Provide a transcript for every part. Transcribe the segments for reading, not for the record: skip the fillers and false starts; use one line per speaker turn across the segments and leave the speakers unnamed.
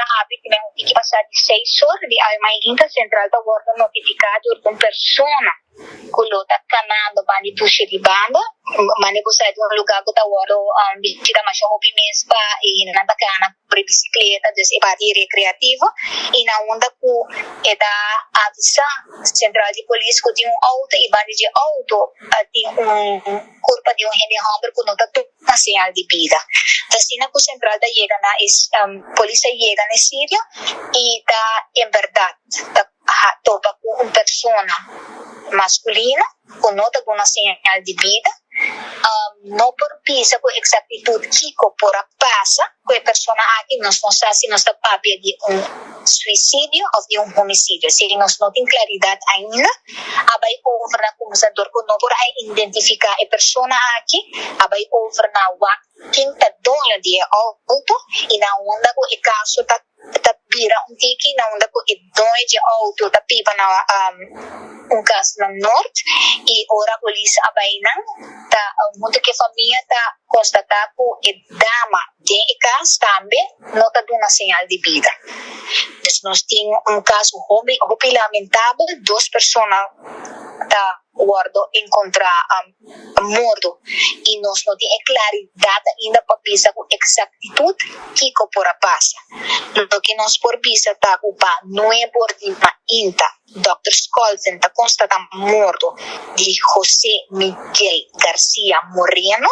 sabe que não tem que passar de 6 horas de Almainta Central da Guarda notificado com persona colota canado bani puxa de banda mane ko sa um lugar ko tawaro bisita mas hopi mespa e na bacana para bicicleta des party recreativo e na onda ko eda avisa central de polícia ko tinha auto e bani de auto tinha corpo de gente hambre ko nota na señal de vida assim na ko central da chega na polícia chega na Síria e da em verdade da topa com persona masculina com nota com uma señal de vida não por pisa com exactitud Kiko por a passa com a persona aqui nós não sabemos se nós está papel de suicídio ou de homicídio se nós não tem claridade ainda abai over na acusador com não por identificar a persona aqui abai over na quem está dono de auto e na onda com o caso está vira tiki na onda ko idonha de auto da pipa na caso na norte e ora polícia abainan ta muito que família ta constatar ko dama de caso também nota de uma señal de vida. Nós temos caso muito lamentável, 2 pessoas da guardo encontrar morto e nós não temos claridade ainda para pensar com exactitud que por a passa. O que nós por pensar está ocupado não é por inta Dr. Skolzen está constatando morto de José Miguel García Moreno,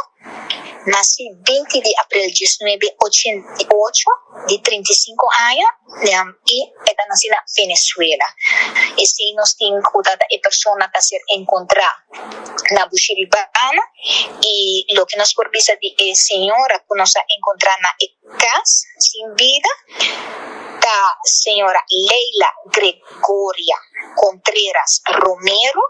nascido 20 de abril de 1988, de 35 anos, e está nascido na Venezuela. E se nós temos cuidado a pessoa a ser encontrada na Buxiribana, e o que nós por vista de senhora que nós encontramos na casa, sem vida, da senhora Leila Gregoria Contreras Romero,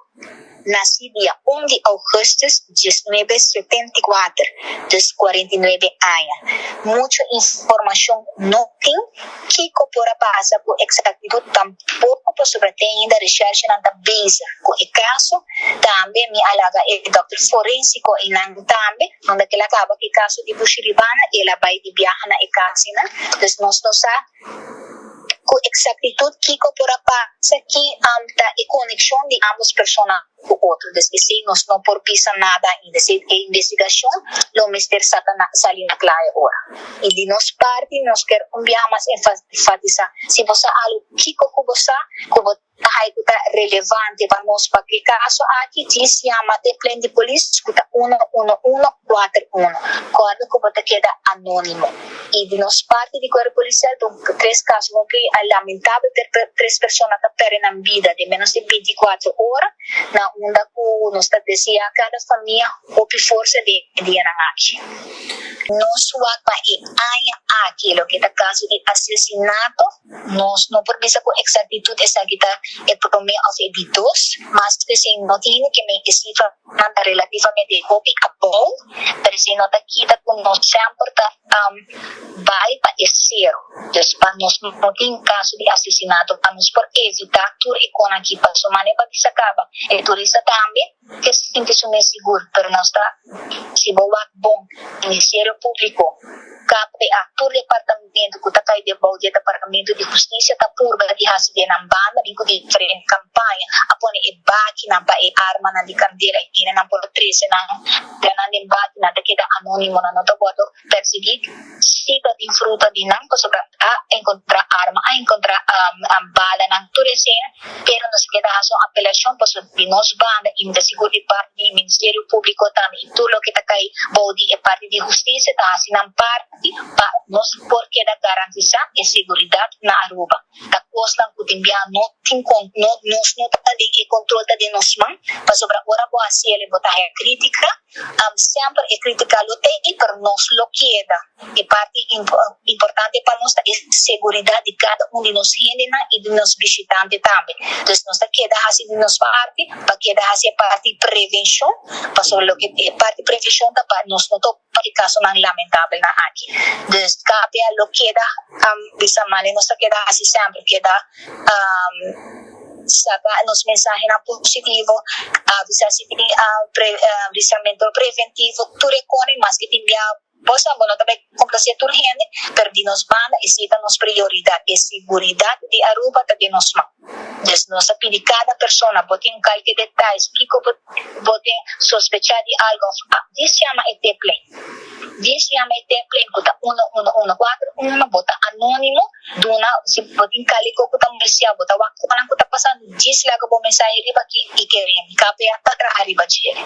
nascida dia 1 de agosto de 1974, dos 49 anos. Muita informação não tem que corpora passa por exactitud tampouco por sobreter ainda recherche na base com o caso também me alaga o doutor forensico e não também onde que ela acaba que caso de Buxiribana ela vai de viajar na casa então nós não sabemos com exactitud que corpora passa que a conexão de ambas pessoas com o outro. Desde que nós não por pisar nada em investigação, o mistério sali na clara hora. E de nossa parte, nós queremos mais enfatizar se você algo que você é relevante para nós para que caso aqui diz chama de plano de polícia escuta 11141 quando você queda anônimo e de nossa parte de corpo policial então 3 casos que é lamentável ter 3 pessoas que perdem vida de menos de 24 horas na onda que nós dizia cada família houve força de dia na aqui nós suapa e aia aquilo que é caso de assassinato nós não por visa com exactitud essa que está é promedio de 2, mas que se não tem que me cifra nada relativamente hobby a bom, mas se não está quita com nós sempre vai para zero. Então, nós não tem caso de assassinato, para nós por evitar tudo e com aqui para sua maneira para que se acaba. E turista também, que se sente seguro, mas não está se boa bom, Ministério Público. Cabe a todo departamento que está aí debaixo do departamento de justiça está por de receber na banda de diferente campanha apone e baki na ba e arma na de candeira e na por 13 na de baki na daquela anônimo na nota quando perseguir siga de fruta de não sobre a encontrar arma a encontrar a bala na turecena pero nos queda a apelação para de nós banda e da segurança parte do Ministério Público também tudo o que está aí body e parte de justiça está assim na parte para nós porque da garantiza e segurança na Aruba da costa que tem não tem nós não está de controle de nós mãe para sobre agora boa se ele botar a crítica sempre é criticar o tem para nós lo queda e parte importante para nós é segurança de cada de nós gente e de nós visitantes também então nós queda assim de nós parte para queda assim parte prevenção para sobre o que é parte prevenção para nós não para caso não lamentável na aqui descape a lo queda dessa maneira nós queda assim sempre queda saca nos mensajes positivo avisar se tem avisamento preventivo tu reconhe mas que tem Posa bono também complaciente urgente, pero di nos banda e cita nos prioridade e seguridade de Aruba tá de nos mão. Des nossa pedi cada persona botem qualquer detalhes, que botem sospechar de algo, diz chama e template. Diz chama e template, bota 1114, bota anônimo, duna, se botem calico, bota policial, bota waktu kanang kuta pasando, diz laga bo mensahe riba ki ikerem, kape atak ra arriba jere.